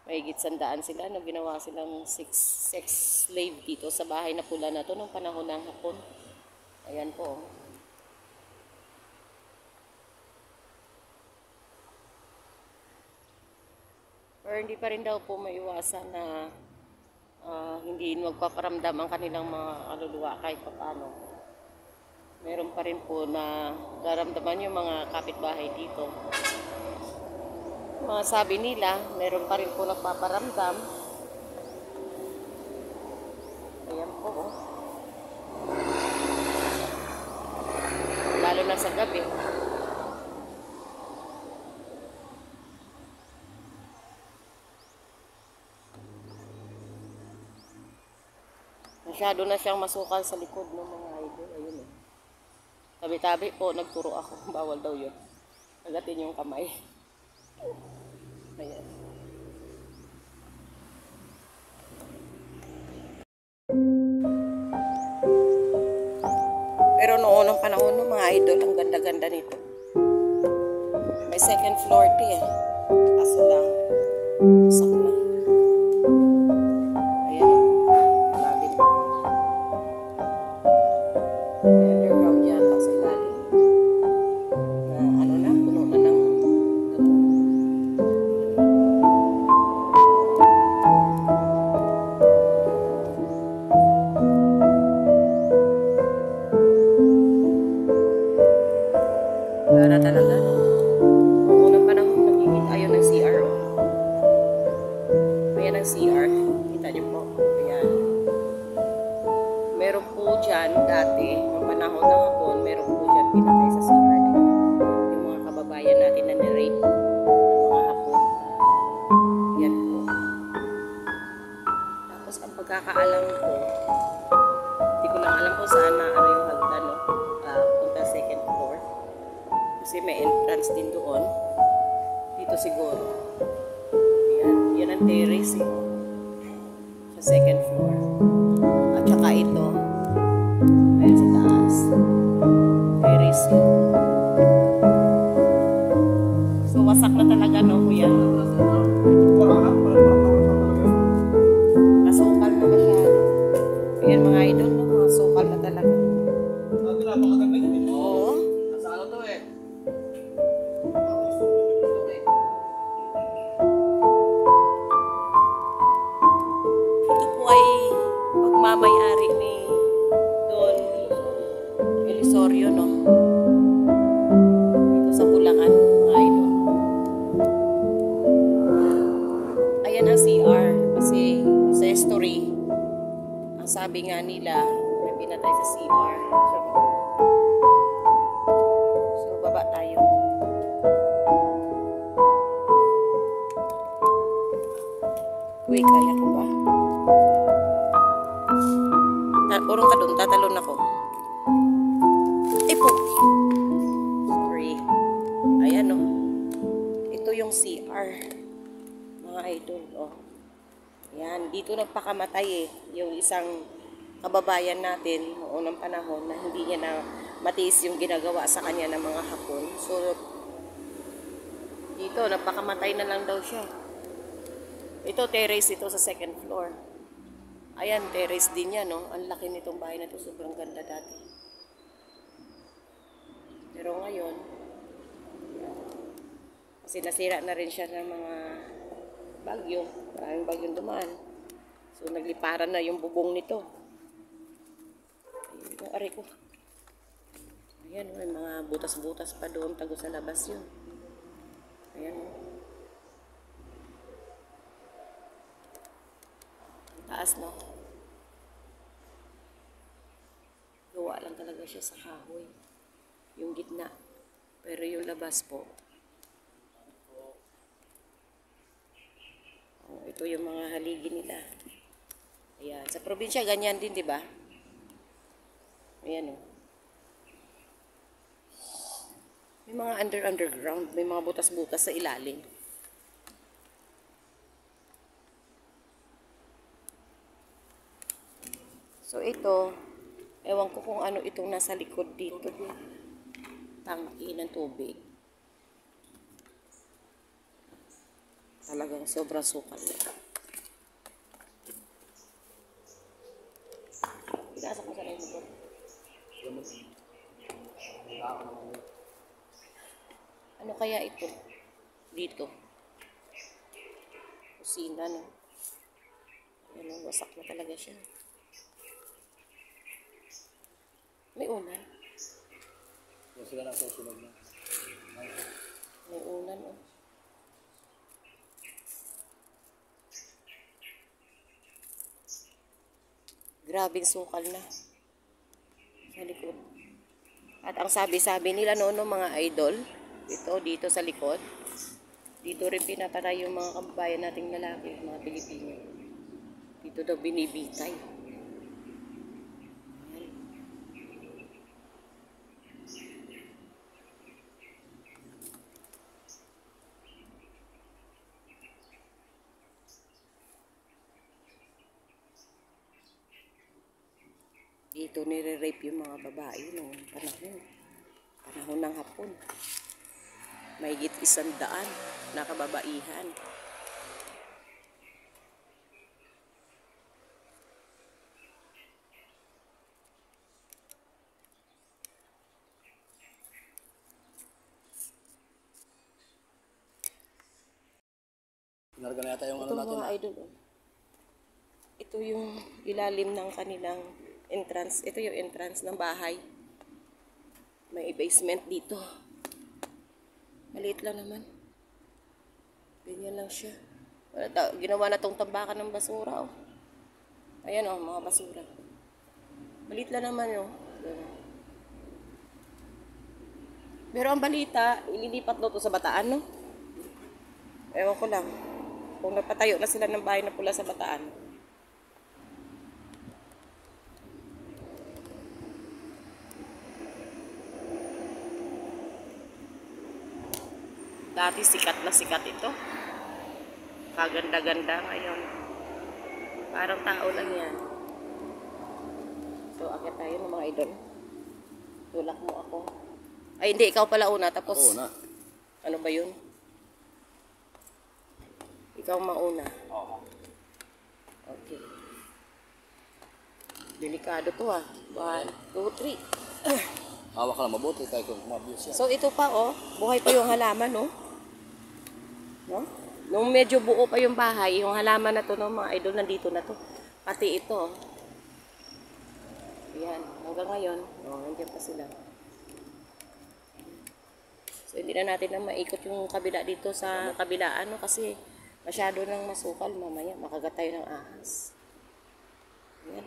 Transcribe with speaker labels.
Speaker 1: Mahigit 100 sila, no? Ginawa silang sex slave dito sa bahay na pula na to nung panahon ng Hapon. Ayan po. Pero hindi pa rin daw po maiwasan na hindi magpaparamdam ang kanilang mga kaluluwa kahit paano. Meron pa rin po na daramdaman yung mga kapitbahay dito. Sabi nila, meron pa rin po nagpaparamdam. Ayan po. Oh. Lalo na sa gabi. Masyado na siyang masukal sa likod ng mga idol. Ayun eh. Tabi-tabi po, nagturo ako. Bawal daw yun. Agatin yung kamay. Ayan. Pero noon ng panahon ng mga idol, ang ganda-ganda nito. May second floor to eh. Kaso lang, sak na. Ayan. Lalim. May underground yata sa ilalim. Ano na, puno na ng Lara talaga. Noong unang panahon, nagiging ayaw ng CR. Ayan ang CR. Kita niyo po. Ayan. Meron po dyan dati, noong panahon ng Hapon, meron po dyan pinatay sa CR. Yung mga kababayan natin na nirape ng mga Hapon. Yan po. Tapos ang pagkakaalam ko, hindi ko lang alam kung saan na ano yung hagdan, no? Punta second floor. Kasi may entrance din doon. Dito siguro. Ayan. Yan ang terrace eh. Sa second floor. At saka ito. Ayan sa taas. Terrace yun. So wasak na talaga no kuya. Nasukal na masyado. Ayan mga idol no. Mga sukal na talaga. Oo. Pagmamayari ni Don Elisorio, no? Dito sa Bulacan, mga idol. Ayan ang CR. Kasi sa history, ang sabi nga nila, may pinatay sa CR. So, baba tayo. Uy, kaya ko ba? Urong ka dun, tatalon ako. Ay po. Sorry. Ayan o. Ito yung CR. Mga idol, oh. Ayan, dito nagpakamatay eh. Yung isang kababayan natin noong unang panahon na hindi niya na matiis yung ginagawa sa kanya ng mga Hapon. So, dito, nagpakamatay na lang daw siya. Ito, terrace ito sa second floor. Ayan, terrace din yan, no? Ang laki nitong bahay na ito. Sobrang ganda dati. Pero ngayon, kasi nasira na rin siya ng mga bagyo. Maraming bagyong dumaan. So, nagliparan na yung bubong nito. Ayun, yung aray ko. Ayan, may mga butas-butas pa doon. Tago sa labas yun. Ayan, taas no. Gawa lang talaga siya sa kahoy. Yung gitna. Pero yung labas po. Oh, ito yung mga haligi nila. Ayan. Sa probinsya ganyan din, di ba? Ayan oh. May mga underground. May mga butas-butas sa ilalim. So ito, ewan ko kung ano itong nasa likod dito. Tangki ng tubig. Talagang sobrang sukal na. Pinasak mo sa na yung motor. Ano kaya ito? Dito. Kusina, no? Ayan, wasak na talaga siya. May unan.
Speaker 2: Kung sila nang susunod na.
Speaker 1: May unan, oh. Grabing sukal na. Sa likod. At ang sabi-sabi nila noon ng mga idol, dito sa likod, dito rin pinapatay yung mga kababayan nating lalaki, mga Pilipino. Dito daw binibitay. Ayan. Dito nire-rape yung mga babae noong panahon ng Hapon. Mahigit 100 na kababaihan.
Speaker 2: Pinarga na yata yung ano
Speaker 1: Ito
Speaker 2: natin.
Speaker 1: mga idol, oh. Ito yung ilalim ng kanilang entrance. Ito yung entrance ng bahay. May basement dito. Maliit lang naman. Ganyan lang siya. Ginawa na tong tambakan ng basura, oh. Ayan, oh, mga basura. Maliit lang naman, oh. Pero ang balita, ililipat daw to sa Bataan, no? Ewan ko lang. Kung napatayo na sila ng bahay na pula sa Bataan. Dati sikat na sikat ito. Kaganda-ganda ngayon. Parang tao lang yan. So, akit tayo ng mga idol. Tulak mo ako. Ay, hindi. Ikaw pala una. Tapos,
Speaker 2: Oo na.
Speaker 1: ano ba yun? Ikaw mauna.
Speaker 2: Oo.
Speaker 1: Okay. Delikado to, ah. 1, 2, 3.
Speaker 2: Hawak ka lang mabuti tayo kung mabuse yan.
Speaker 1: So, ito pa, oh. Buhay pa yung halaman, no? No? Nung medyo buo pa yung bahay, yung halaman na to, no, mga idol, nandito na to. Pati ito, oh. Yan. Hanggang ngayon, oh, nandiyan pa sila. So, hindi na natin na maikot yung kabila dito sa kabilaan, no? Kasi masyado nang masukal mamaya. Makagat tayo ng ahas. Yan.